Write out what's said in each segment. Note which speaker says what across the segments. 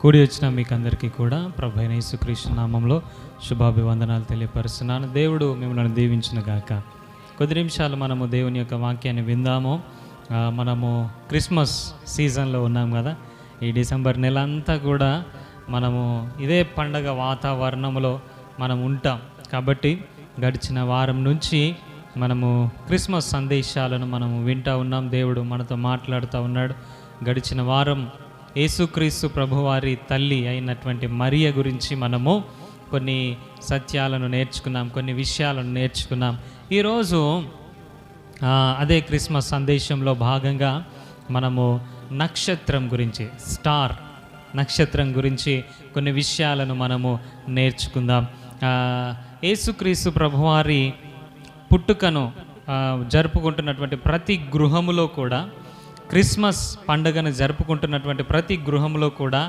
Speaker 1: కూడి వచ్చిన మీకు అందరికీ కూడా ప్రభు అయిన యేసుక్రీస్తు నామంలో శుభాభివందనాలు తెలియపరుస్తున్నాను. దేవుడు మిమ్మల్ని దీవించును గాక. కొద్ది నిమిషాలు మనము దేవుని యొక్క వాక్యాన్ని విందాము. మనము క్రిస్మస్ సీజన్లో ఉన్నాం కదా. ఈ డిసెంబర్ నెల అంతా కూడా మనము ఇదే పండగ వాతావరణంలో మనం ఉంటాం. కాబట్టి గడిచిన వారం నుంచి మనము క్రిస్మస్ సందేశాలను మనము వింటూ ఉన్నాం. దేవుడు మనతో మాట్లాడుతూ ఉన్నాడు. గడిచిన వారం యేసుక్రీస్తు ప్రభువారి తల్లి అయినటువంటి మరియ గురించి మనము కొన్ని సత్యాలను నేర్చుకున్నాం, కొన్ని విషయాలను నేర్చుకున్నాం. ఈరోజు అదే క్రిస్మస్ సందేశంలో భాగంగా మనము నక్షత్రం గురించి, స్టార్ నక్షత్రం గురించి కొన్ని విషయాలను మనము నేర్చుకుందాం. యేసుక్రీస్తు ప్రభువారి పుట్టుకను జరుపుకుంటున్నటువంటి ప్రతి గృహములో కూడా, క్రిస్మస్ పండుగను జరుపుకుంటున్నటువంటి ప్రతి గృహంలో కూడా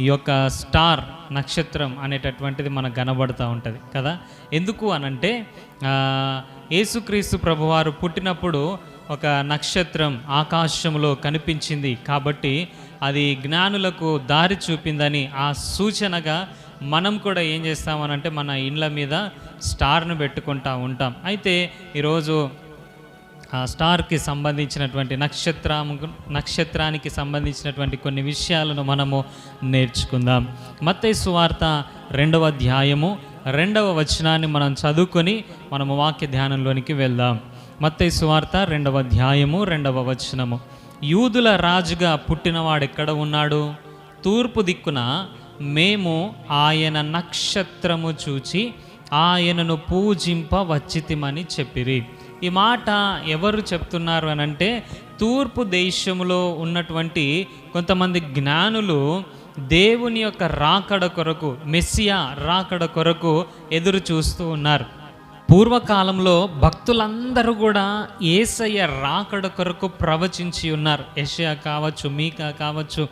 Speaker 1: ఈ యొక్క స్టార్ నక్షత్రం అనేటటువంటిది మనకు కనబడుతూ ఉంటుంది కదా. ఎందుకు అనంటే యేసుక్రీస్తు ప్రభువారు పుట్టినప్పుడు ఒక నక్షత్రం ఆకాశంలో కనిపించింది కాబట్టి అది జ్ఞానులకు దారి చూపిందని ఆ సూచనగా మనం కూడా ఏం చేస్తామనంటే మన ఇండ్ల మీద స్టార్ను పెట్టుకుంటూ ఉంటాం. అయితే ఈరోజు ఆ స్టార్కి సంబంధించినటువంటి నక్షత్రానికి సంబంధించినటువంటి కొన్ని విషయాలను మనము నేర్చుకుందాం. మత్తయి సువార్త 2వ అధ్యాయము 2వ వచనాన్ని మనం చదువుకొని మనము వాక్య ధ్యానంలోనికి వెళ్దాం. మత్తయి సువార్త 2వ అధ్యాయము 2వ వచనము. యూదుల రాజుగా పుట్టినవాడు ఎక్కడ ఉన్నాడు? తూర్పు దిక్కున మేము ఆయన నక్షత్రము చూచి ఆయనను పూజింప వచ్చితిమని చెప్పిరి. ఈ మాట ఎవరు చెప్తున్నారు అనంటే తూర్పు దేశంలో ఉన్నటువంటి కొంతమంది జ్ఞానులు దేవుని యొక్క రాకడ కొరకు, మెస్సియా రాకడ కొరకు ఎదురు చూస్తూ ఉన్నారు. పూర్వకాలంలో భక్తులందరూ కూడా యేసయ్య రాకడ కొరకు ప్రవచించి ఉన్నారు. యెషయా కావచ్చు, మీకా కావచ్చు.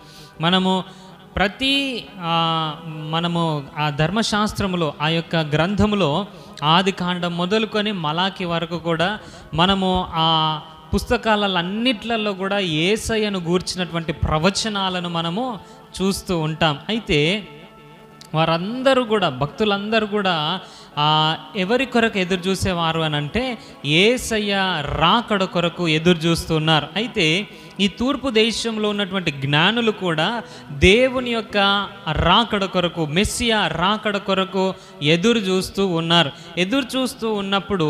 Speaker 1: మనము ఆ ధర్మశాస్త్రములో, ఆ యొక్క గ్రంథములో ఆది కాండం మొదలుకొని మలాకి వరకు కూడా మనము ఆ పుస్తకాలన్నిట్లలో కూడా యేసయ్యను గూర్చినటువంటి ప్రవచనాలను మనము చూస్తూ ఉంటాం. అయితే వారందరూ కూడా, భక్తులందరూ కూడా ఎవరి కొరకు ఎదురు చూసేవారు అని అంటే యేసయ్య రాకడ కొరకు ఎదురు చూస్తున్నారు. అయితే ఈ తూర్పు దేశంలో ఉన్నటువంటి జ్ఞానులు కూడా దేవుని యొక్క రాకడ కొరకు, మెస్సియా రాకడ కొరకు ఎదురు చూస్తూ ఉన్నారు. ఎదురు చూస్తూ ఉన్నప్పుడు,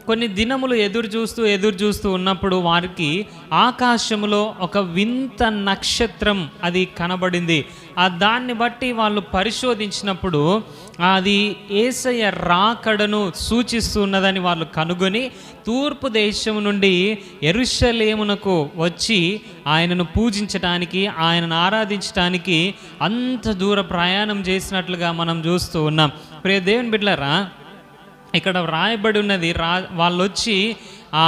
Speaker 1: కొన్ని దినములు ఎదురు చూస్తూ ఉన్నప్పుడు వారికి ఆకాశంలో ఒక వింత నక్షత్రం అది కనబడింది. దాన్ని బట్టి వాళ్ళు పరిశోధించినప్పుడు అది యేసయ్య రాకడను సూచిస్తున్నదని వాళ్ళు కనుగొని తూర్పు దేశం నుండి యెరూషలేమునకు వచ్చి ఆయనను పూజించడానికి, ఆయనను ఆరాధించడానికి అంత దూర ప్రయాణం చేసినట్లుగా మనం చూస్తూ ఉన్నాం. ప్రియ దేవుని బిడ్డలారా, ఇక్కడ వ్రాయబడి ఉన్నది, వాళ్ళు వచ్చి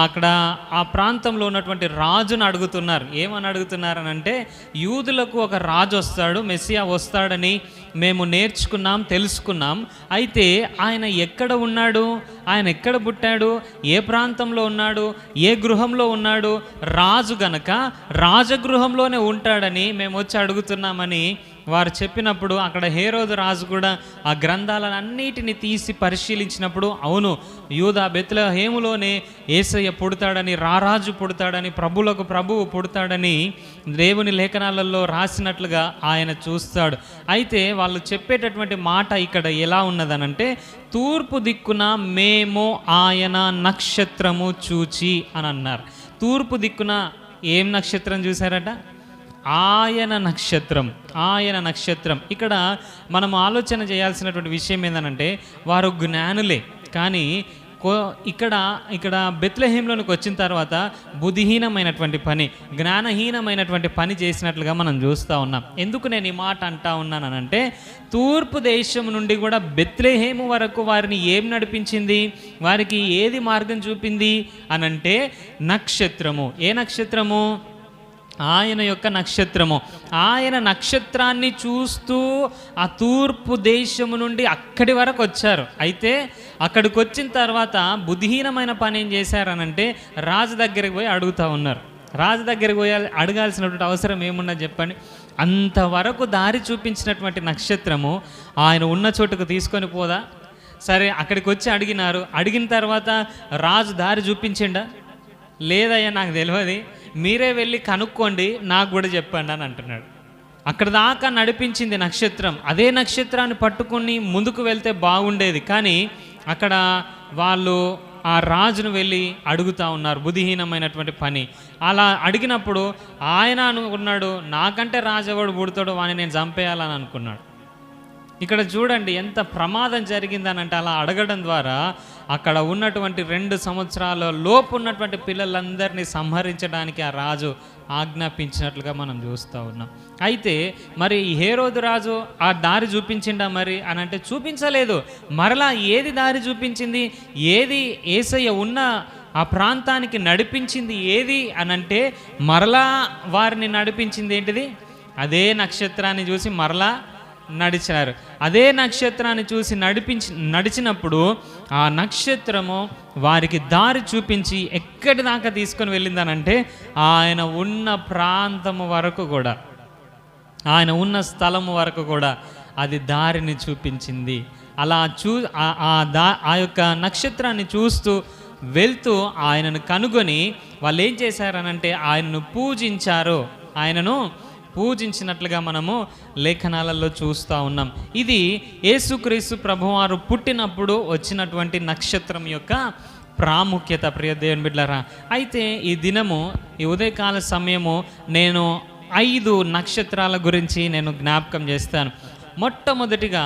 Speaker 1: అక్కడ ఆ ప్రాంతంలో ఉన్నటువంటి రాజును అడుగుతున్నారు. ఏమని అడుగుతున్నారనంటే, యూదులకు ఒక రాజు వస్తాడు, మెస్సియా వస్తాడని మేము నేర్చుకున్నాం, తెలుసుకున్నాం. అయితే ఆయన ఎక్కడ ఉన్నాడు? ఆయన ఎక్కడ పుట్టాడు? ఏ ప్రాంతంలో ఉన్నాడు? ఏ గృహంలో ఉన్నాడు? రాజు గనక రాజగృహంలోనే ఉంటాడని మేము వచ్చి అడుగుతున్నామని వారు చెప్పినప్పుడు అక్కడ హేరోదు రాజు కూడా ఆ గ్రంథాలన్నిటిని తీసి పరిశీలించినప్పుడు, అవును, యూదా బెత్లెహేములోనే యేసయ్య పుడతాడని, రారాజు పుడతాడని, ప్రభువులకు ప్రభువు పుడతాడని దేవుని లేఖనాలలో రాసినట్లుగా ఆయన చూస్తాడు. అయితే వాళ్ళు చెప్పేటటువంటి మాట ఇక్కడ ఎలా ఉన్నదనంటే, తూర్పు దిక్కున మేము ఆయన నక్షత్రము చూచి అని అన్నారు. తూర్పు దిక్కున ఏం నక్షత్రం చూశారట? ఆయన నక్షత్రం. ఇక్కడ మనం ఆలోచన చేయాల్సినటువంటి విషయం ఏంటంటే, వారు జ్ఞానులే, కానీ ఇక్కడ బెత్లెహేంలోనికి వచ్చిన తర్వాత బుద్ధిహీనమైనటువంటి పని, జ్ఞానహీనమైనటువంటి పని చేసినట్లుగా మనం చూస్తూ ఉన్నాం. ఎందుకు నేను ఈ మాట అంటా ఉన్నానంటే, తూర్పు దేశం నుండి కూడా బెత్లెహేము వరకు వారిని ఏం నడిపించింది? వారికి ఏది మార్గం చూపింది అనంటే నక్షత్రము. ఏ నక్షత్రము? ఆయన యొక్క నక్షత్రము. ఆయన నక్షత్రాన్ని చూస్తూ ఆ తూర్పు దేశము నుండి అక్కడి వరకు వచ్చారు. అయితే అక్కడికి వచ్చిన తర్వాత బుద్ధిహీనమైన పని ఏం చేశారనంటే రాజు దగ్గరికి పోయి అడుగుతూ ఉన్నారు. రాజు దగ్గరికి పోయి అడగాల్సినటువంటి అవసరం ఏమున్నది చెప్పండి? అంతవరకు దారి చూపించినటువంటి నక్షత్రము ఆయన ఉన్న చోటుకు తీసుకొని పోదా? సరే, అక్కడికి వచ్చి అడిగినారు. అడిగిన తర్వాత రాజు దారి చూపించిండా? లేదయ్యా, నాకు తెలియదు, మీరే వెళ్ళి కనుక్కోండి, నాకు కూడా చెప్పండి అని అంటున్నాడు. అక్కడ దాకా నడిపించింది నక్షత్రం. అదే నక్షత్రాన్ని పట్టుకొని ముందుకు వెళ్తే బాగుండేది, కానీ అక్కడ వాళ్ళు ఆ రాజును వెళ్ళి అడుగుతూ ఉన్నారు. బుద్ధిహీనమైనటువంటి పని. అలా అడిగినప్పుడు ఆయన అనుకున్నాడు, నాకంటే రాజు ఎవడు పుడతాడో వాడిని నేను చంపేయాలని అనుకున్నాడు. ఇక్కడ చూడండి ఎంత ప్రమాదం జరిగిందనంటే, అలా అడగడం ద్వారా అక్కడ ఉన్నటువంటి 2 సంవత్సరాల లోపు ఉన్నటువంటి పిల్లలందరినీ సంహరించడానికి ఆ రాజు ఆజ్ఞాపించినట్లుగా మనం చూస్తూ ఉన్నాం. అయితే మరి హేరోదు రాజు ఆ దారి చూపించిండా మరి అని అంటే చూపించలేదు. మరలా ఏది దారి చూపించింది, ఏది యేసయ్య ఉన్న ఆ ప్రాంతానికి నడిపించింది ఏది అనంటే, మరలా వారిని నడిపించింది ఏంటిది? అదే నక్షత్రాన్ని చూసి మరలా నడిచారు. అదే నక్షత్రాన్ని చూసి నడిచినప్పుడు ఆ నక్షత్రము వారికి దారి చూపించి ఎక్కడి దాకా తీసుకొని వెళ్ళిందనంటే, ఆయన ఉన్న ప్రాంతము వరకు కూడా, ఆయన ఉన్న స్థలము వరకు కూడా అది దారిని చూపించింది. అలా ఆ యొక్క నక్షత్రాన్ని చూస్తూ వెళ్తూ ఆయనను కనుగొని వాళ్ళు ఏం చేశారనంటే ఆయనను పూజించారు. ఆయనను పూజించినట్లుగా మనము లేఖనాలలో చూస్తూ ఉన్నాం. ఇది యేసుక్రీస్తు ప్రభువారు పుట్టినప్పుడు వచ్చినటువంటి నక్షత్రం యొక్క ప్రాముఖ్యత. ప్రియ దేవుని బిడ్డలారా, అయితే ఈ దినము, ఈ ఉదయకాల సమయము నేను 5 నక్షత్రాల గురించి నేను జ్ఞాపకం చేస్తాను. మొట్టమొదటిగా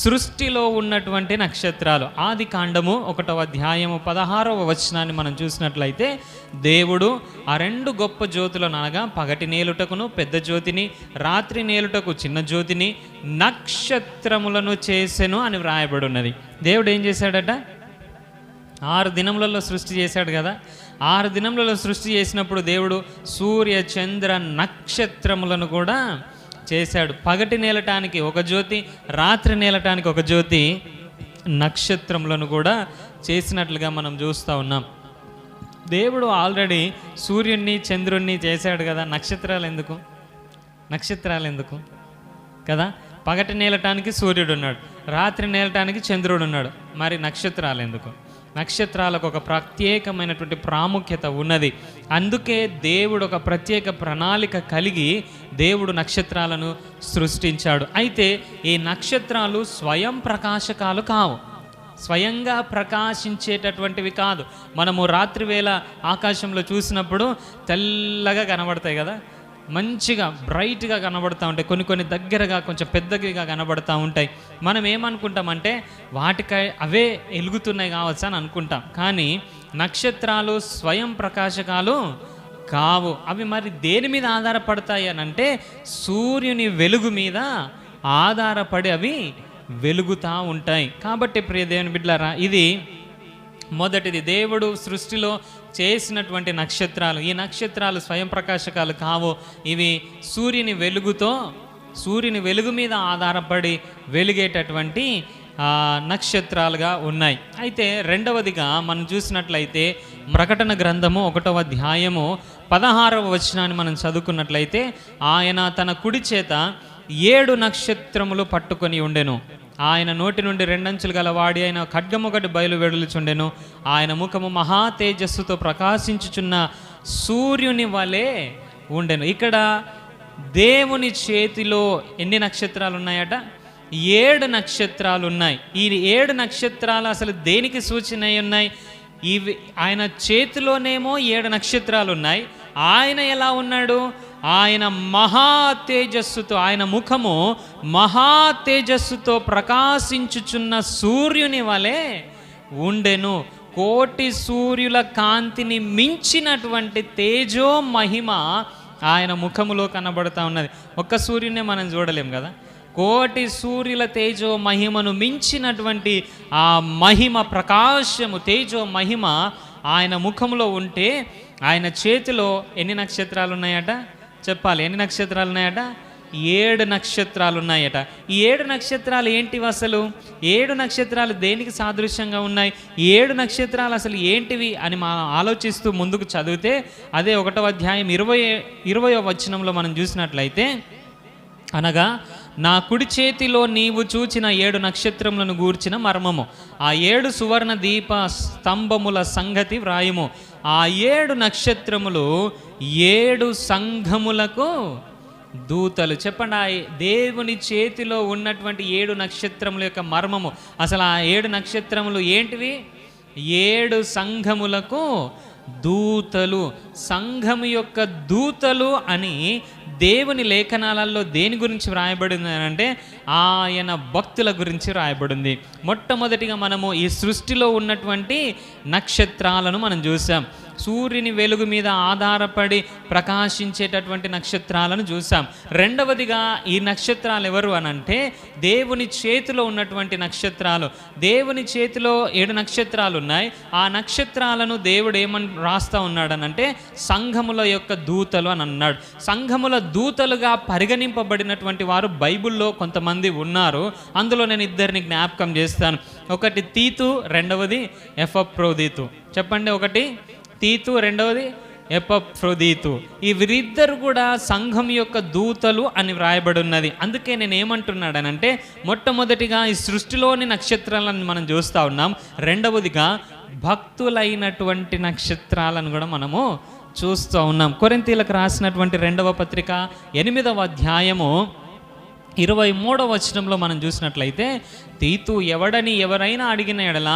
Speaker 1: సృష్టిలో ఉన్నటువంటి నక్షత్రాలు. ఆది కాండము 1వ అధ్యాయము 16వ వచనాన్ని మనం చూసినట్లయితే, దేవుడు ఆ 2 గొప్ప జ్యోతులను, అనగా పగటి నేలుటకును పెద్ద జ్యోతిని, రాత్రి నేలుటకు చిన్న జ్యోతిని, నక్షత్రములను చేసెను అని వ్రాయబడి ఉన్నది. దేవుడు ఏం చేశాడట? 6 దినములలో సృష్టి చేశాడు కదా. 6 దినములలో సృష్టి చేసినప్పుడు దేవుడు సూర్య చంద్ర నక్షత్రములను కూడా చేశాడు. పగటి నేలటానికి ఒక జ్యోతి, రాత్రి నేలటానికి ఒక జ్యోతి, నక్షత్రములను కూడా చేసినట్లుగా మనం చూస్తూ ఉన్నాం. దేవుడు ఆల్రెడీ సూర్యుడిని చంద్రుణ్ణి చేశాడు కదా. నక్షత్రాలు ఎందుకు కదా? పగటి నేలటానికి సూర్యుడు ఉన్నాడు, రాత్రి నేలటానికి చంద్రుడు ఉన్నాడు, మరి నక్షత్రాలు ఎందుకు? నక్షత్రాలకు ఒక ప్రత్యేకమైనటువంటి ప్రాముఖ్యత ఉన్నది. అందుకే దేవుడు ఒక ప్రత్యేక ప్రణాళిక కలిగి దేవుడు నక్షత్రాలను సృష్టించాడు. అయితే ఈ నక్షత్రాలు స్వయం ప్రకాశకాలు కావు, స్వయంగా ప్రకాశించేటటువంటివి కాదు. మనము రాత్రివేళ ఆకాశంలో చూసినప్పుడు తెల్లగా కనబడతాయి కదా, మంచిగా బ్రైట్గా కనబడుతూ ఉంటాయి. కొన్ని దగ్గరగా కొంచెం పెద్దగా కనబడుతూ ఉంటాయి. మనం ఏమనుకుంటామంటే వాటికై అవే వెలుగుతున్నాయి కావచ్చు అని అనుకుంటాం. కానీ నక్షత్రాలు స్వయం ప్రకాశకాలు కావు. అవి మరి దేని మీద ఆధారపడతాయి అని అంటే, సూర్యుని వెలుగు మీద ఆధారపడి అవి వెలుగుతూ ఉంటాయి. కాబట్టి ప్రియ దేవుని బిడ్డలారా, ఇది మొదటిది, దేవుడు సృష్టిలో చేసినటువంటి నక్షత్రాలు. ఈ నక్షత్రాలు స్వయం ప్రకాశకాలు కావు, ఇవి సూర్యుని వెలుగు మీద ఆధారపడి వెలిగేటటువంటి నక్షత్రాలుగా ఉన్నాయి. అయితే రెండవదిగా మనం చూసినట్లయితే ప్రకటన గ్రంథము 1వ అధ్యాయము 16వ వచనాన్ని మనం చదువుకున్నట్లయితే, ఆయన తన కుడి చేత 7 నక్షత్రములు పట్టుకొని ఉండెను. ఆయన నోటి నుండి 2 అంచులు గలవాడి అయిన ఖడ్గమొకటి బయలు వెడులుచుండెను. ఆయన ముఖము మహా తేజస్సుతో ప్రకాశించుచున్న సూర్యుని వలె ఉండెను. ఇక్కడ దేవుని చేతిలో ఎన్ని నక్షత్రాలు ఉన్నాయట? 7 నక్షత్రాలు ఉన్నాయి. ఈ 7 నక్షత్రాలు అసలు దేనికి సూచన అయి ఉన్నాయి? ఇవి ఆయన చేతిలోనేమో 7 నక్షత్రాలు ఉన్నాయి. ఆయన ఎలా ఉన్నాడు? ఆయన మహా తేజస్సుతో, ఆయన ముఖము మహా తేజస్సుతో ప్రకాశించుచున్న సూర్యుని వలె ఉండెను. కోటి సూర్యుల కాంతిని మించినటువంటి తేజో మహిమ ఆయన ముఖములో కనబడుతూ ఉన్నది. ఒక్క సూర్యునే మనం చూడలేం కదా. కోటి సూర్యుల తేజో మహిమను మించినటువంటి ఆ మహిమ, ప్రకాశము, తేజో మహిమ ఆయన ముఖంలో ఉంటే, ఆయన చేతిలో ఎన్ని నక్షత్రాలు ఉన్నాయట? చెప్పాలి, ఎన్ని నక్షత్రాలు ఉన్నాయట? 7 నక్షత్రాలు ఉన్నాయట. ఈ 7 నక్షత్రాలు ఏంటివి అసలు? 7 నక్షత్రాలు దేనికి సాదృశ్యంగా ఉన్నాయి? 7 నక్షత్రాలు అసలు ఏంటివి అని మనం ఆలోచిస్తూ ముందుకు చదివితే, అదే 1వ అధ్యాయం 20వ వచనంలో మనం చూసినట్లయితే, అనగా నా కుడి చేతిలో నీవు చూచిన 7 నక్షత్రములను గూర్చిన మర్మము, ఆ 7 సువర్ణ దీప స్తంభముల సంగతి వ్రాయుము. ఆ 7 నక్షత్రములు 7 సంఘములకు దూతలు. చెప్పండి, ఆ దేవుని చేతిలో ఉన్నటువంటి 7 నక్షత్రముల యొక్క మర్మము. అసలు ఆ 7 నక్షత్రములు ఏంటివి? 7 సంఘములకు దూతలు. సంఘము యొక్క దూతలు అని దేవుని లేఖనాలలో దేని గురించి వ్రాయబడింది అంటే ఆయన భక్తుల గురించి వ్రాయబడింది. మొట్టమొదటిగా మనము ఈ సృష్టిలో ఉన్నటువంటి నక్షత్రాలను మనం చూసాం. సూర్యుని వెలుగు మీద ఆధారపడి ప్రకాశించేటటువంటి నక్షత్రాలను చూసాం. రెండవదిగా ఈ నక్షత్రాలు ఎవరు అనంటే దేవుని చేతిలో ఉన్నటువంటి నక్షత్రాలు. దేవుని చేతిలో 7 నక్షత్రాలు ఉన్నాయి. ఆ నక్షత్రాలను దేవుడు ఏమని రాస్తా ఉన్నాడనంటే సంఘముల యొక్క దూతలు అని అన్నాడు. సంఘముల దూతలుగా పరిగణింపబడినటువంటి వారు బైబిల్లో కొంతమంది ఉన్నారు. అందులో నేను 2 జ్ఞాపకం చేస్తాను. ఒకటి తీతు, రెండవది ఎపఫ్రోదీతు. చెప్పండి, ఒకటి తీతు, రెండవది ఎపఫ్రోదీతు. ఈ వీరిద్దరు కూడా సంఘం యొక్క దూతలు అని వ్రాయబడి ఉన్నది. అందుకే నేను ఏమంటున్నాడనంటే మొట్టమొదటిగా ఈ సృష్టిలోని నక్షత్రాలను మనం చూస్తూ ఉన్నాం. రెండవదిగా భక్తులైనటువంటి నక్షత్రాలను కూడా మనము చూస్తూ ఉన్నాం. కొరింథీయులకు రాసినటువంటి 2వ పత్రిక 8వ అధ్యాయము 23వ వచనంలో మనం చూసినట్లయితే, తీతు ఎవరైనా అడిగిన ఎడల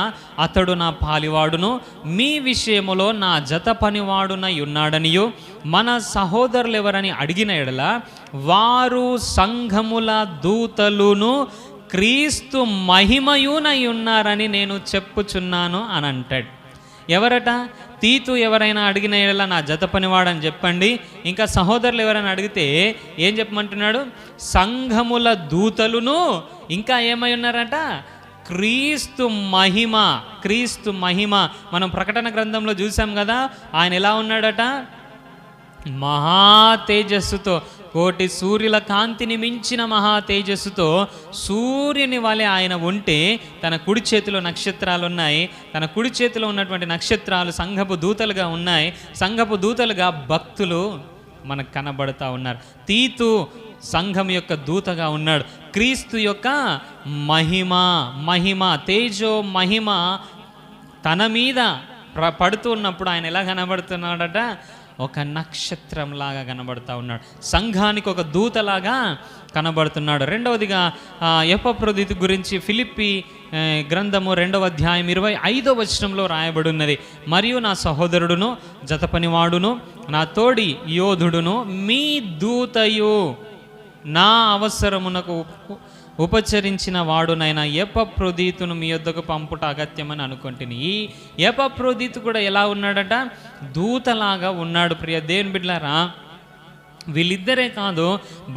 Speaker 1: అతడు నా పాలివాడును, మీ విషయములో నా జత పనివాడునై ఉన్నాడనియు, మన సహోదరులు ఎవరని అడిగిన ఎడల వారు సంఘముల దూతలును క్రీస్తు మహిమయునై ఉన్నారని నేను చెప్పుచున్నాను అని అంటాడు. ఎవరట? తీతు ఎవరైనా అడిగిన ఎడల నా జత పనివాడని చెప్పండి. ఇంకా సహోదరులు ఎవరైనా అడిగితే ఏం చెప్పమంటున్నాడు? సంఘముల దూతలును ఇంకా ఏమై ఉన్నారట? క్రీస్తు మహిమ. క్రీస్తు మహిమ మనం ప్రకటన గ్రంథంలో చూసాం కదా. ఆయన ఎలా ఉన్నాడట? మహా తేజస్సుతో, కోటి సూర్యుల కాంతిని మించిన మహా తేజస్సుతో సూర్యుని వలె ఆయన ఉంటే తన కుడి చేతిలో నక్షత్రాలు ఉన్నాయి. తన కుడి చేతిలో ఉన్నటువంటి నక్షత్రాలు సంఘపు దూతలుగా ఉన్నాయి. సంఘపు దూతలుగా భక్తులు మనకు కనబడుతూ ఉన్నారు. తీతు సంఘం యొక్క దూతగా ఉన్నాడు. క్రీస్తు యొక్క మహిమ తేజో మహిమ తన మీద పడుతూ ఉన్నప్పుడు ఆయన ఎలా కనబడుతున్నాడట? ఒక నక్షత్రంలాగా కనబడుతూ ఉన్నాడు. సంఘానికి ఒక దూతలాగా కనబడుతున్నాడు. రెండవదిగా ఎపఫ్రోదీతు గురించి ఫిలిప్పీ గ్రంథము 2వ అధ్యాయం 25వ వచనంలో రాయబడి ఉన్నది. మరియు నా సహోదరుడును జతపనివాడును నా తోడి యోధుడును మీ దూతయు నా అవసరమునకు ఉపచరించిన వాడునైనా ఎపఫ్రోదీతును మీ యొద్దకు పంపుట అగత్యమని అనుకుంటుని. ఈ ఎపఫ్రోదీతు కూడా ఎలా ఉన్నాడట? దూతలాగా ఉన్నాడు. ప్రియ దేవుని బిడ్డలారా, వీళ్ళిద్దరే కాదు,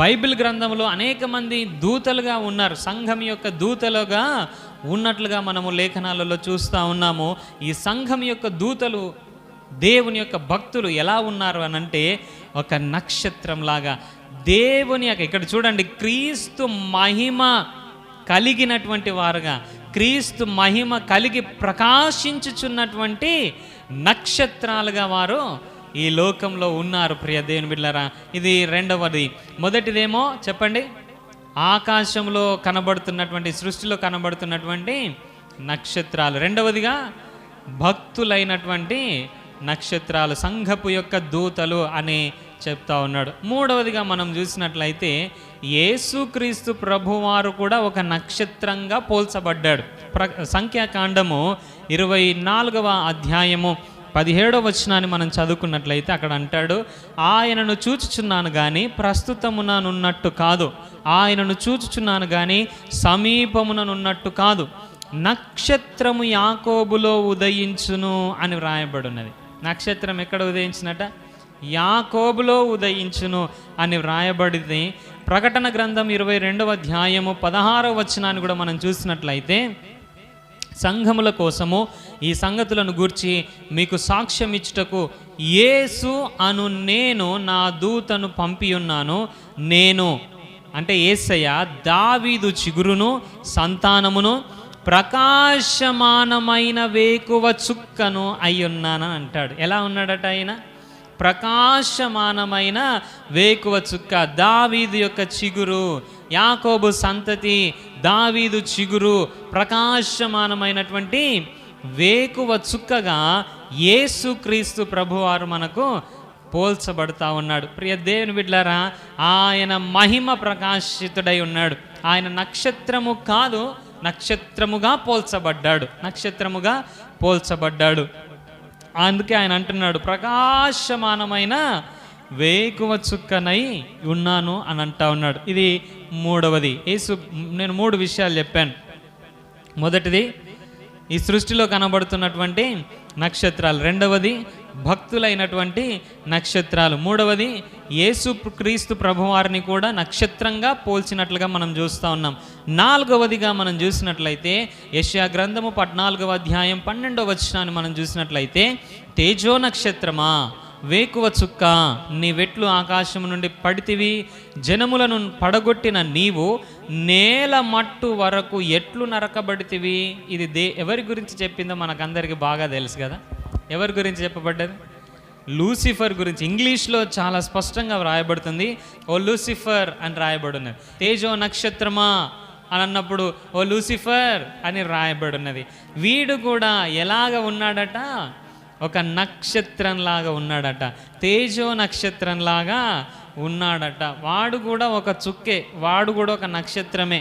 Speaker 1: బైబిల్ గ్రంథంలో అనేక మంది దూతలుగా ఉన్నారు. సంఘం యొక్క దూతలుగా ఉన్నట్లుగా మనము లేఖనాలలో చూస్తూ ఉన్నాము. ఈ సంఘం యొక్క దూతలు, దేవుని యొక్క భక్తులు ఎలా ఉన్నారు అనంటే ఒక నక్షత్రంలాగా దేవుని యొక్క, ఇక్కడ చూడండి, క్రీస్తు మహిమ కలిగినటువంటి వారుగా, క్రీస్తు మహిమ కలిగి ప్రకాశించుచున్నటువంటి నక్షత్రాలుగా వారు ఈ లోకంలో ఉన్నారు. ప్రియ దేవుని బిడ్డలారా, ఇది రెండవది. మొదటిదేమో చెప్పండి, ఆకాశంలో కనబడుతున్నటువంటి, సృష్టిలో కనబడుతున్నటువంటి నక్షత్రాలు. రెండవదిగా భక్తులైనటువంటి నక్షత్రాలు, సంఘపు యొక్క దూతలు అని చెప్తా ఉన్నాడు. మూడవదిగా మనం చూసినట్లయితే యేసుక్రీస్తు ప్రభువారు కూడా ఒక నక్షత్రంగా పోల్చబడ్డాడు. సంఖ్యాకాండము 24వ అధ్యాయము 17వ వచనాన్ని మనం చదువుకున్నట్లయితే అక్కడ అంటాడు, ఆయనను చూచుచున్నాను కానీ ప్రస్తుతముననున్నట్టు కాదు, ఆయనను చూచుచున్నాను కానీ సమీపముననున్నట్టు కాదు, నక్షత్రము యాకోబులో ఉదయించును అని వ్రాయబడి ఉన్నది. నక్షత్రం ఎక్కడ ఉదయించినట? యాకోబులో ఉదయించును అని వ్రాయబడింది. ప్రకటన గ్రంథం 22వ అధ్యాయము 16వ వచనాన్ని కూడా మనం చూసినట్లయితే, సంఘముల కోసము ఈ సంగతులను గూర్చి మీకు సాక్ష్యం ఇచ్చుటకు యేసు అను నేను నా దూతను పంపియున్నాను. నేను అంటే యేసయ్య దావీదు చిగురును సంతానమును ప్రకాశమానమైన వేకువ చుక్కను అయ్యున్నానని అంటాడు. ఎలా ఉన్నాడట ఆయన? ప్రకాశమానమైన వేకువ చుక్క, దావీదు యొక్క చిగురు, యాకోబు సంతతి, దావీదు చిగురు, ప్రకాశమానమైనటువంటి వేకువ చుక్కగా యేసుక్రీస్తు ప్రభువారు మనకు పోల్చబడతా ఉన్నాడు. ప్రియ దేవుని బిడ్డలారా, ఆయన మహిమ ప్రకాశితుడై ఉన్నాడు. ఆయన నక్షత్రము కాదు, నక్షత్రముగా పోల్చబడ్డాడు. అందుకే ఆయన అంటున్నాడు, ప్రకాశమానమైన వేకువ చుక్కనై ఉన్నాను అని అంటా ఉన్నాడు. ఇది మూడవది. నేను 3 విషయాలు చెప్పాను. మొదటిది ఈ సృష్టిలో కనబడుతున్నటువంటి నక్షత్రాలు, రెండవది భక్తులైనటువంటి నక్షత్రాలు, మూడవది యేసుక్రీస్తు ప్రభువారిని కూడా నక్షత్రంగా పోల్చినట్లుగా మనం చూస్తూ ఉన్నాం. నాలుగవదిగా మనం చూసినట్లయితే యెషయా గ్రంథము 14వ అధ్యాయం 12వ వచనాన్ని మనం చూసినట్లయితే, తేజో నక్షత్రమా, వేకువ చుక్క, నీ వెట్లు ఆకాశం నుండి పడితివి, జనములను పడగొట్టిన నీవు నేల మట్టు వరకు ఎట్లు నరకబడితివి. ఇది ఎవరి గురించి చెప్పిందో మనకందరికీ బాగా తెలుసు కదా. ఎవరి గురించి చెప్పబడ్డది? లూసిఫర్ గురించి. ఇంగ్లీష్లో చాలా స్పష్టంగా రాయబడుతుంది, ఓ లూసిఫర్ అని రాయబడినది. తేజో నక్షత్రమా అని అన్నప్పుడు ఓ లూసిఫర్ అని రాయబడినది. వీడు కూడా ఎలాగ ఉన్నాడట? ఒక నక్షత్రంలాగా ఉన్నాడట, తేజో నక్షత్రంలాగా ఉన్నాడట. వాడు కూడా ఒక చుక్కే, వాడు కూడా ఒక నక్షత్రమే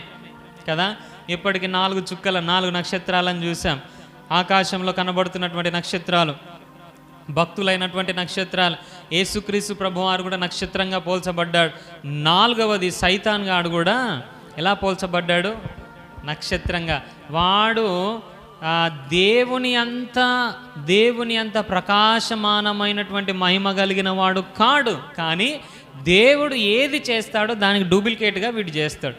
Speaker 1: కదా. ఇప్పటికి 4 చుక్కల 4 నక్షత్రాలను చూసాం. ఆకాశంలో కనబడుతున్నటువంటి నక్షత్రాలు, భక్తులైనటువంటి నక్షత్రాలు. యేసుక్రీస్తు ప్రభువారు కూడా నక్షత్రంగా పోల్చబడ్డాడు. 4వది సైతాన్ గాడు కూడా ఎలా పోల్చబడ్డాడు? నక్షత్రంగా. వాడు దేవుని అంత ప్రకాశమానమైనటువంటి మహిమ కలిగిన వాడు కాడు, కానీ దేవుడు ఏది చేస్తాడో దానికి డూప్లికేట్గా వీడు చేస్తాడు.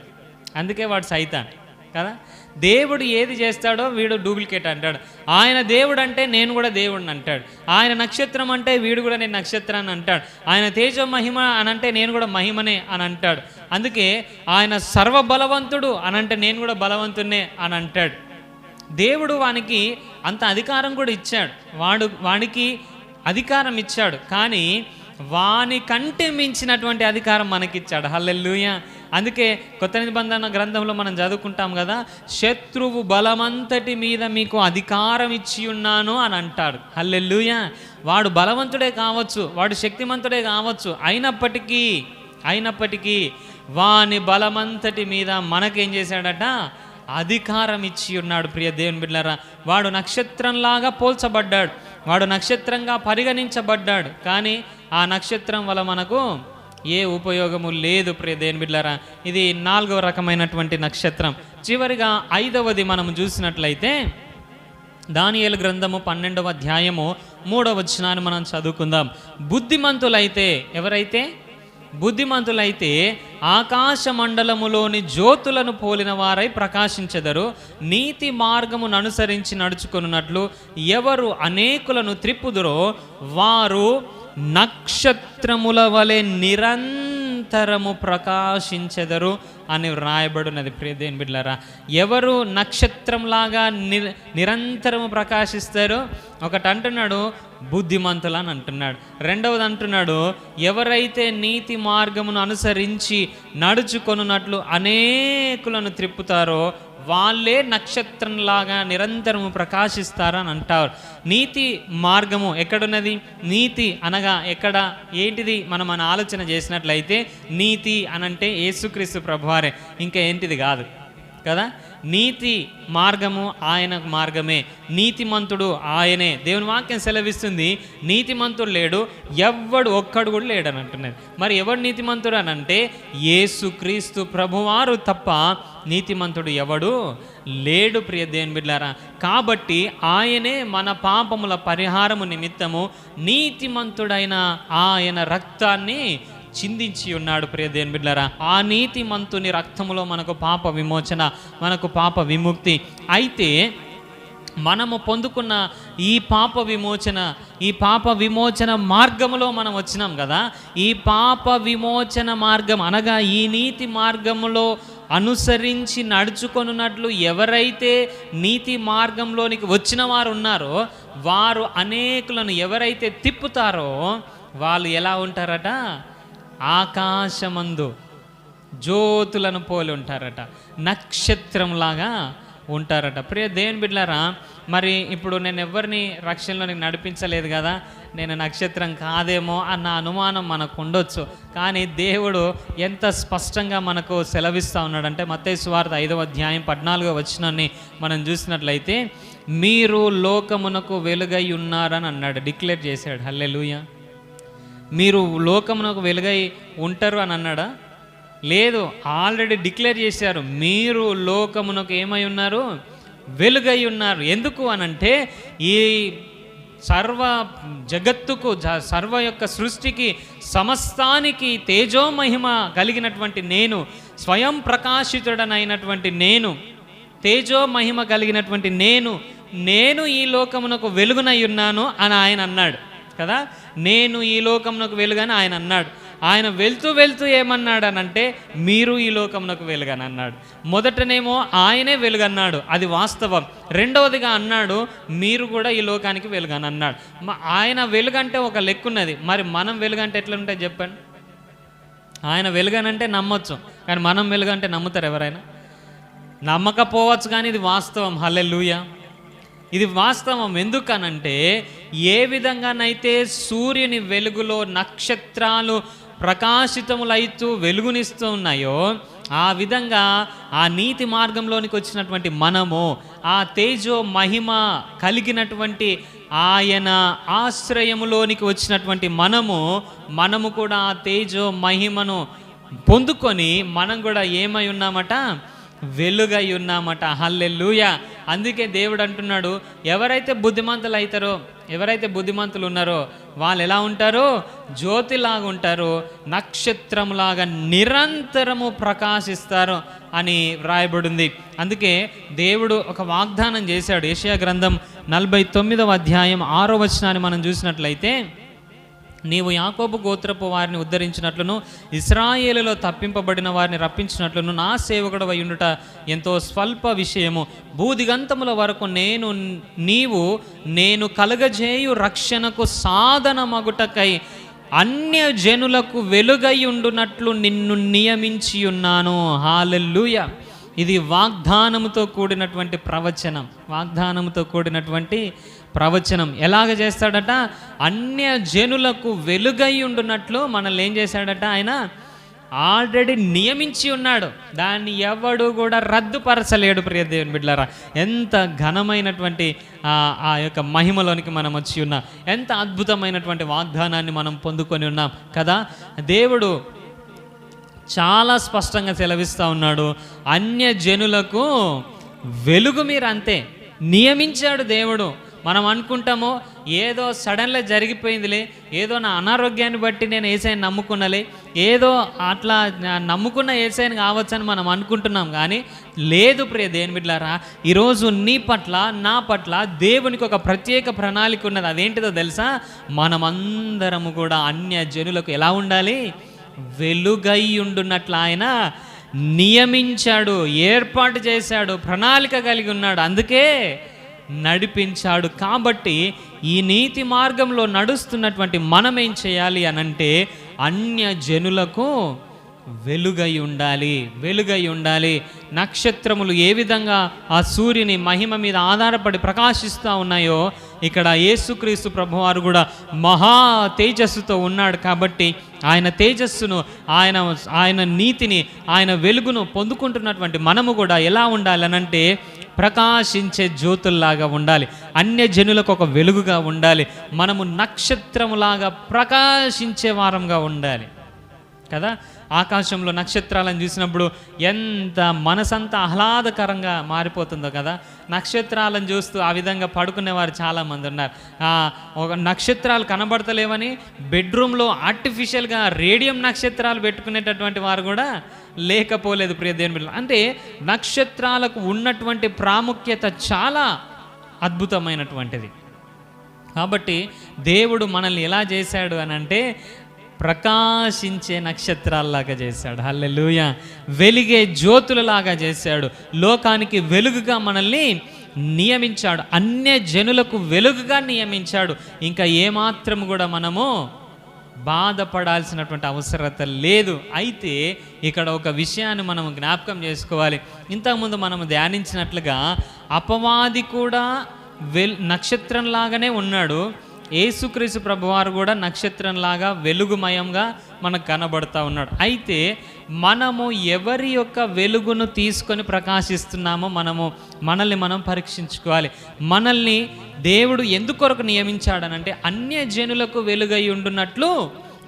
Speaker 1: అందుకే వాడు సైతాన్ కదా. దేవుడు ఏది చేస్తాడో వీడు డూప్లికేట్ అంటాడు. ఆయన దేవుడు అంటే నేను కూడా దేవుడిని అంటాడు. ఆయన నక్షత్రం అంటే వీడు కూడా నేను నక్షత్రాన్ని అంటాడు. ఆయన తేజో మహిమ అని అంటే నేను కూడా మహిమనే అని అంటాడు. అందుకే ఆయన సర్వబలవంతుడు అని అంటే నేను కూడా బలవంతున్నే అని అంటాడు. దేవుడు వానికి అంత అధికారం కూడా ఇచ్చాడు, వానికి అధికారం ఇచ్చాడు, కానీ వాని కంటే మించినటువంటి అధికారం మనకిచ్చాడు. హల్లెలూయా. అందుకే కొత్త నిబంధన గ్రంథంలో మనం చదువుకుంటాం కదా, శత్రువు బలమంతటి మీద మీకు అధికారం ఇచ్చి ఉన్నాను అని అంటాడు. హల్లెలూయా. వాడు బలవంతుడే కావచ్చు, వాడు శక్తిమంతుడే కావచ్చు, అయినప్పటికీ వాని బలమంతటి మీద మనకేం చేశాడట? అధికారం ఇచ్చి ఉన్నాడు. ప్రియ దేవుని బిడ్డలారా, వాడు నక్షత్రంలాగా పోల్చబడ్డాడు, వాడు నక్షత్రంగా పరిగణించబడ్డాడు, కానీ ఆ నక్షత్రం వల్ల మనకు ఏ ఉపయోగము లేదు. ప్రియ దేవుని బిడ్డలారా, ఇది 4వ రకమైనటువంటి నక్షత్రం. చివరిగా 5వది మనం చూసినట్లయితే దానియేలు గ్రంథము 12వ అధ్యాయము 3వ వచనాన్ని మనం చదువుకుందాం. బుద్ధిమంతులైతే ఆకాశ మండలములోని జ్యోతులను పోలిన వారై ప్రకాశించెదరు. నీతి మార్గమును అనుసరించి నడుచుకొనున్నట్లు ఎవరు అనేకులను త్రిప్పుదురో వారు నక్షత్రముల వలె నిరంతరము ప్రకాశించెదరు అని వ్రాయబడినది. ప్రియ దేవుని బిడ్డలారా, ఎవరు నక్షత్రంలాగా నిరంతరము ప్రకాశిస్తారో? ఒకటి అంటున్నాడు బుద్ధిమంతులు అని అంటున్నాడు. రెండవది అంటున్నాడు ఎవరైతే నీతి మార్గమును అనుసరించి నడుచుకొనున్నట్లు అనేకులను త్రిప్పుతారో వాళ్ళే నక్షత్రంలాగా నిరంతరము ప్రకాశిస్తారని అంటారు. నీతి మార్గము ఎక్కడున్నది? నీతి అనగా ఎక్కడ, ఏంటిది? మనం మన ఆలోచన చేసినట్లయితే నీతి అనంటే యేసుక్రీస్తు ప్రభువారే, ఇంకా ఏంటిది కాదు కదా. నీతి మార్గము ఆయన మార్గమే, నీతిమంతుడు ఆయనే. దేవుని వాక్యం సెలవిస్తుంది నీతిమంతుడు లేడు, ఒక్కడు కూడా లేడని అంటున్నది. మరి ఎవడు నీతిమంతుడు అని అంటే యేసుక్రీస్తు ప్రభువారు తప్ప నీతిమంతుడు ఎవడు లేడు. ప్రియ దేవుని బిడ్డలారా, కాబట్టి ఆయనే మన పాపముల పరిహారము నిమిత్తము నీతిమంతుడైన ఆయన రక్తాన్ని చిందించి ఉన్నాడు. ప్రియ దేవుని బిడ్డలారా, ఆ నీతిమంతుని రక్తములో మనకు పాప విమోచన, మనకు పాప విముక్తి. అయితే మనము పొందుకున్న ఈ పాప విమోచన మార్గములో మనం వచ్చినాం కదా. ఈ పాప విమోచన మార్గం అనగా ఈ నీతి మార్గములో అనుసరించి నడుచుకొనున్నట్లు ఎవరైతే నీతి మార్గంలోనికి వచ్చిన వారు ఉన్నారో వారు అనేకులను ఎవరైతే తిప్పుతారో వాళ్ళు ఎలా ఉంటారట? ఆకాశమందు జ్యోతులను పోలి ఉంటారట, నక్షత్రంలాగా ఉంటారట. ప్రియ దేవుని బిడ్డలారా, మరి ఇప్పుడు నేను ఎవరిని రక్షణలోనికి నడిపించలేదు కదా, నేను నక్షత్రం కాదేమో అన్న అనుమానం మనకు ఉండొచ్చు. కానీ దేవుడు ఎంత స్పష్టంగా మనకు సెలవిస్తూ ఉన్నాడంటే, మత్తయి సువార్త 5వ అధ్యాయం 14వ వచనాన్ని మనం చూసినట్లయితే, మీరు లోకమునకు వెలుగై ఉన్నారని అన్నాడు, డిక్లేర్ చేశాడు. హల్లెలూయా. మీరు లోకమునకు వెలుగై ఉంటారు అని అన్నాడా? లేదు, ఆల్రెడీ డిక్లేర్ చేశారు, మీరు లోకమునకు ఏమై ఉన్నారు? వెలుగై ఉన్నారు. ఎందుకు అనంటే, ఈ సర్వ జగత్తుకు, సర్వ యొక్క సృష్టికి, సమస్తానికి తేజోమహిమ కలిగినటువంటి నేను, స్వయం ప్రకాశితుడనైనటువంటి నేను, తేజోమహిమ కలిగినటువంటి నేను ఈ లోకమునకు వెలుగునై ఉన్నాను అని ఆయన అన్నాడు కదా. నేను ఈ లోకమునకు వెలుగని ఆయన అన్నాడు. ఆయన వెళ్తూ ఏమన్నాడు అనంటే, మీరు ఈ లోకమునకు వెలుగని అన్నాడు. మొదటనేమో ఆయనే వెలుగన్నాడు, అది వాస్తవం. రెండవదిగా అన్నాడు, మీరు కూడా ఈ లోకానికి వెలుగని అన్నాడు. ఆయన వెలుగంటే ఒక లెక్కున్నది, మరి మనం వెలుగంటే ఎట్లుంటే చెప్పండి. ఆయన వెలుగనంటే నమ్మొచ్చు, కానీ మనం వెలుగంటే నమ్ముతారు ఎవరైనా? నమ్మకపోవచ్చు, కానీ ఇది వాస్తవం. హల్లెలూయా. ఇది వాస్తవం. ఎందుకనంటే, ఏ విధంగానైతే సూర్యుని వెలుగులో నక్షత్రాలు ప్రకాశితములైతూ వెలుగునిస్తూ ఉన్నాయో, ఆ విధంగా ఆ నీతి మార్గంలోనికి వచ్చినటువంటి మనము, ఆ తేజో మహిమ కలిగినటువంటి ఆయన ఆశ్రయములోనికి వచ్చినటువంటి మనము కూడా ఆ తేజో మహిమను పొందుకొని మనం కూడా ఏమై ఉన్నామట? వెలుగై ఉన్నామట. హల్లెలూయా. అందుకే దేవుడు అంటున్నాడు, ఎవరైతే బుద్ధిమంతులు అవుతారో, ఎవరైతే బుద్ధిమంతులు ఉన్నారో వాళ్ళు ఎలా ఉంటారో? జ్యోతిలాగా ఉంటారు, నక్షత్రంలాగా నిరంతరము ప్రకాశిస్తారు అని వ్రాయబడింది. అందుకే దేవుడు ఒక వాగ్దానం చేశాడు. యెషయా గ్రంథం 49వ అధ్యాయం 6వ వచనాన్ని మనం చూసినట్లయితే, నీవు యాకోబు గోత్రపు వారిని ఉద్ధరించినట్లును, ఇశ్రాయేలులో తప్పింపబడిన వారిని రప్పించినట్లును, నా సేవకుడు అయ్యుండుట ఎంతో స్వల్ప విషయము. భూదిగంతముల వరకు నేను కలుగజేయు రక్షణకు సాధనమగుటకై అన్య జనులకు వెలుగై ఉండునట్లు నిన్ను నియమించి ఉన్నాను. హల్లెలూయా. ఇది వాగ్దానముతో కూడినటువంటి ప్రవచనం. వాగ్దానముతో కూడినటువంటి ప్రవచనం. ఎలాగ చేస్తాడట? అన్య జనులకు వెలుగై ఉండునట్లు మనల్ని ఏం చేశాడట? ఆయన ఆల్రెడీ నియమించి ఉన్నాడు. దాన్ని ఎవడు కూడా రద్దుపరచలేడు. ప్రియ దేవుని బిడ్డలారా, ఎంత ఘనమైనటువంటి ఆ యొక్క మహిమలోనికి మనం వచ్చి ఉన్నాం. ఎంత అద్భుతమైనటువంటి వాగ్దానాన్ని మనం పొందుకొని ఉన్నాం కదా. దేవుడు చాలా స్పష్టంగా సెలవిస్తూ ఉన్నాడు, అన్య జనులకు వెలుగు మీరు అంతే నియమించాడు దేవుడు. మనం అనుకుంటామో ఏదో సడన్గా జరిగిపోయిందిలే, ఏదో నా అనారోగ్యాన్ని బట్టి నేను యేసయ్యని నమ్ముకున్నలే, ఏదో అట్లా నమ్ముకున్న యేసయ్యని కావచ్చని మనం అనుకుంటున్నాం. కానీ లేదు ప్రియ దేవుని బిడ్డలారా, ఈరోజు నీ పట్ల, నా పట్ల దేవునికి ఒక ప్రత్యేక ప్రణాళిక ఉన్నది. అదేంటిదో తెలుసా? మనమందరము కూడా అన్య జనులకు ఎలా ఉండాలి? వెలుగై ఉండున్నట్లు ఆయన నియమించాడు, ఏర్పాటు చేశాడు, ప్రణాళిక కలిగి ఉన్నాడు. అందుకే నడిపించాడు. కాబట్టి ఈ నీతి మార్గంలో నడుస్తున్నటువంటి మనం ఏం చేయాలి అనంటే, అన్య జనులకు వెలుగై ఉండాలి, వెలుగై ఉండాలి. నక్షత్రములు ఏ విధంగా ఆ సూర్యుని మహిమ మీద ఆధారపడి ప్రకాశిస్తూ ఉన్నాయో, ఇక్కడ యేసుక్రీస్తు ప్రభువారు కూడా మహా తేజస్సుతో ఉన్నాడు. కాబట్టి ఆయన తేజస్సును, ఆయన నీతిని, ఆయన వెలుగును పొందుకుంటున్నటువంటి మనము కూడా ఎలా ఉండాలనంటే, ప్రకాశించే జ్యోతుల్లాగా ఉండాలి. అన్య జనులకు ఒక వెలుగుగా ఉండాలి. మనము నక్షత్రములాగా ప్రకాశించే వారంగా ఉండాలి కదా. ఆకాశంలో నక్షత్రాలను చూసినప్పుడు ఎంత మనసంతా ఆహ్లాదకరంగా మారిపోతుందో కదా. నక్షత్రాలను చూస్తూ ఆ విధంగా పడుకునేవారు చాలామంది ఉన్నారు. ఒక నక్షత్రాలు కనబడతలేవని బెడ్రూమ్లో ఆర్టిఫిషియల్గా రేడియం నక్షత్రాలు పెట్టుకునేటటువంటి వారు కూడా లేకపోలేదు. ప్రియ దేవుని బిడ్డలారా, అంటే నక్షత్రాలకు ఉన్నటువంటి ప్రాముఖ్యత చాలా అద్భుతమైనటువంటిది. కాబట్టి దేవుడు మనల్ని ఎలా చేశాడు అని అంటే, ప్రకాశించే నక్షత్రాల్లాగా చేశాడు. హల్లెలూయా. వెలిగే జ్యోతులలాగా చేశాడు. లోకానికి వెలుగుగా మనల్ని నియమించాడు. అన్య జనులకు వెలుగుగా నియమించాడు. ఇంకా ఏమాత్రం కూడా మనము బాధపడాల్సినటువంటి అవసరత లేదు. అయితే ఇక్కడ ఒక విషయాన్ని మనం జ్ఞాపకం చేసుకోవాలి. ఇంతకుముందు మనం ధ్యానించినట్లుగా అపవాది కూడా నక్షత్రంలాగానే ఉన్నాడు. యేసుక్రీస్తు ప్రభువారు కూడా నక్షత్రంలాగా వెలుగుమయంగా మనకు కనబడుతూ ఉన్నాడు. అయితే మనము ఎవరి యొక్క వెలుగును తీసుకొని ప్రకాశిస్తున్నామో మనల్ని మనం పరీక్షించుకోవాలి. మనల్ని దేవుడు ఎందుకొరకు నియమించాడనంటే అన్యజనులకు వెలుగై ఉండునట్లు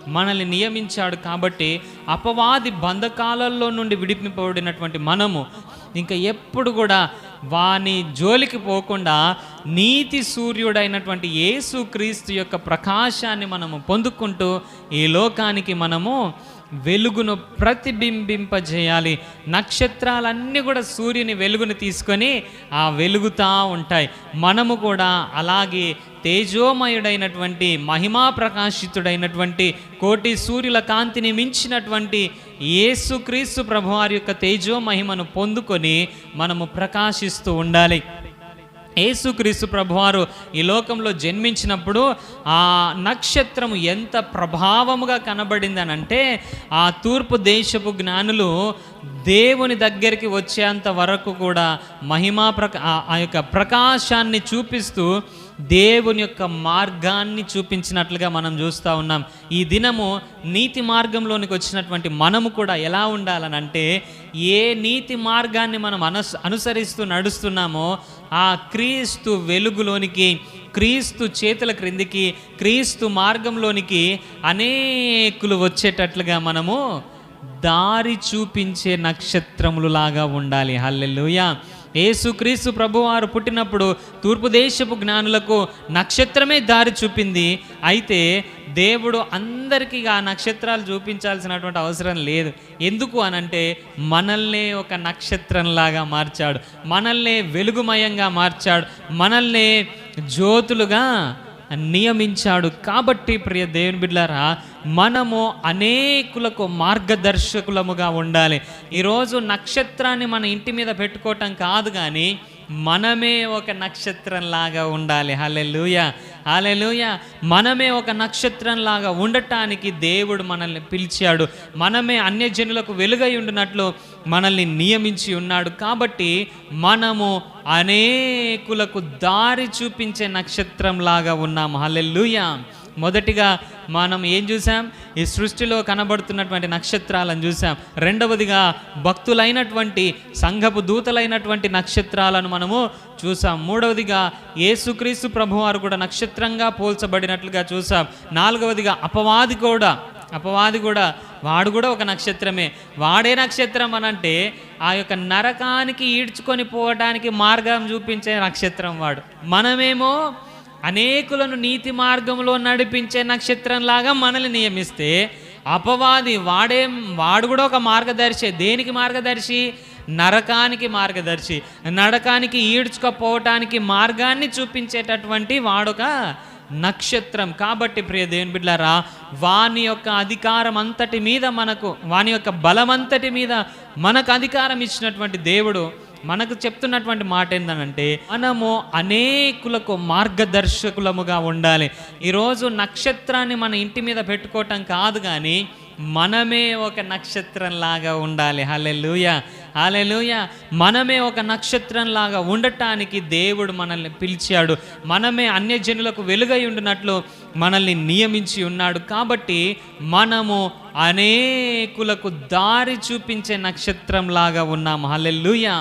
Speaker 1: మనల్ని నియమించాడు. కాబట్టి అపవాది బంధకాలలో నుండి విడిపింపబడినటువంటి మనము ఇంకా ఎప్పుడు కూడా వాని జోలికి పోకుండా నీతి సూర్యుడైనటువంటి యేసుక్రీస్తు యొక్క ప్రకాశాన్ని మనము పొందుకుంటూ ఈ లోకానికి మనము వెలుగును ప్రతిబింబింపజేయాలి. నక్షత్రాలన్నీ కూడా సూర్యుని వెలుగును తీసుకొని ఆ వెలుగుతూ ఉంటాయి. మనము కూడా అలాగే తేజోమయుడైనటువంటి మహిమా ప్రకాశితుడైనటువంటి కోటి సూర్యుల కాంతిని మించినటువంటి యేసుక్రీస్తు ప్రభువారి యొక్క తేజో మహిమను పొందుకొని మనము ప్రకాశిస్తూ ఉండాలి. యేసుక్రీస్తు ప్రభువారు ఈ లోకంలో జన్మించినప్పుడు ఆ నక్షత్రము ఎంత ప్రభావముగా కనబడిందనంటే ఆ తూర్పు దేశపు జ్ఞానులు దేవుని దగ్గరికి వచ్చేంత వరకు కూడా ఆ యొక్క ప్రకాశాన్ని చూపిస్తూ దేవుని యొక్క మార్గాన్ని చూపించినట్లుగా మనం చూస్తూ ఉన్నాం. ఈ దినము నీతి మార్గంలోనికి వచ్చినటువంటి మనము కూడా ఎలా ఉండాలనంటే ఏ నీతి మార్గాన్ని మనం అనుసరిస్తూ నడుస్తున్నామో ఆ క్రీస్తు వెలుగులోనికి, క్రీస్తు చేతుల క్రిందికి, క్రీస్తు మార్గంలోనికి అనేకులు వచ్చేటట్లుగా మనము దారి చూపించే నక్షత్రములు లాగా ఉండాలి. హల్లెలూయా. యేసుక్రీస్తు ప్రభువారు పుట్టినప్పుడు తూర్పు దేశపు జ్ఞానులకు నక్షత్రమే దారి చూపింది. అయితే దేవుడు అందరికీ ఆ నక్షత్రాలు చూపించాల్సినటువంటి అవసరం లేదు. ఎందుకు అనంటే మనల్నే ఒక నక్షత్రంలాగా మార్చాడు, మనల్నే వెలుగుమయంగా మార్చాడు, మనల్నే జ్యోతులుగా నియమించాడు. కాబట్టి ప్రియ దేవుని బిడ్డలారా, మనము అనేకులకు మార్గదర్శకులముగా ఉండాలి. ఈరోజు నక్షత్రాన్ని మన ఇంటి మీద పెట్టుకోవటం కాదు, కానీ మనమే ఒక నక్షత్రంలాగా ఉండాలి. హల్లెలూయా, హల్లెలూయా. మనమే ఒక నక్షత్రంలాగా ఉండటానికి దేవుడు మనల్ని పిలిచాడు. మనమే అన్యజనులకు వెలుగై ఉండినట్లు మనల్ని నియమించి ఉన్నాడు. కాబట్టి మనము అనేకులకు దారి చూపించే నక్షత్రంలాగా ఉన్నాము. హల్లెలూయా. మొదటిగా మనం ఏం చూసాం? ఈ సృష్టిలో కనబడుతున్నటువంటి నక్షత్రాలను చూసాం. రెండవదిగా భక్తులైనటువంటి సంఘపు దూతలైనటువంటి నక్షత్రాలను మనము చూసాం. మూడవదిగా యేసుక్రీస్తు ప్రభువారు కూడా నక్షత్రంగా పోల్చబడినట్లుగా చూసాం. నాలుగవదిగా అపవాది కూడా వాడు కూడా ఒక నక్షత్రమే. వాడే నక్షత్రం అనంటే ఆ యొక్క నరకానికి ఈడ్చుకొని పోవడానికి మార్గం చూపించే నక్షత్రం వాడు. మనమేమో అనేకులను నీతి మార్గంలో నడిపించే నక్షత్రంలాగా మనల్ని నియమిస్తే అపవాది వాడు కూడా ఒక మార్గదర్శి. దేనికి మార్గదర్శి? నరకానికి మార్గదర్శి. నరకానికి ఈడ్చుకపోవటానికి మార్గాన్ని చూపించేటటువంటి వాడొక నక్షత్రం. కాబట్టి ప్రియ దేవుని బిడ్డలారా, వాని యొక్క అధికారం అంతటి మీద వాని యొక్క బలమంతటి మీద మనకు అధికారం ఇచ్చినటువంటి దేవుడు మనకు చెప్తున్నటువంటి మాట ఏంటంటే మనము అనేకులకు మార్గదర్శకులముగా ఉండాలి. ఈరోజు నక్షత్రాన్ని మన ఇంటి మీద పెట్టుకోవటం కాదు, కానీ మనమే ఒక నక్షత్రంలాగా ఉండాలి. హల్లెలూయా, హల్లెలూయా. మనమే ఒక నక్షత్రంలాగా ఉండటానికి దేవుడు మనల్ని పిలిచాడు. మనమే అన్యజనులకు వెలుగై ఉండినట్లు మనల్ని నియమించి ఉన్నాడు. కాబట్టి మనము అనేకులకు దారి చూపించే నక్షత్రంలాగా ఉన్నాము. హల్లెలూయా.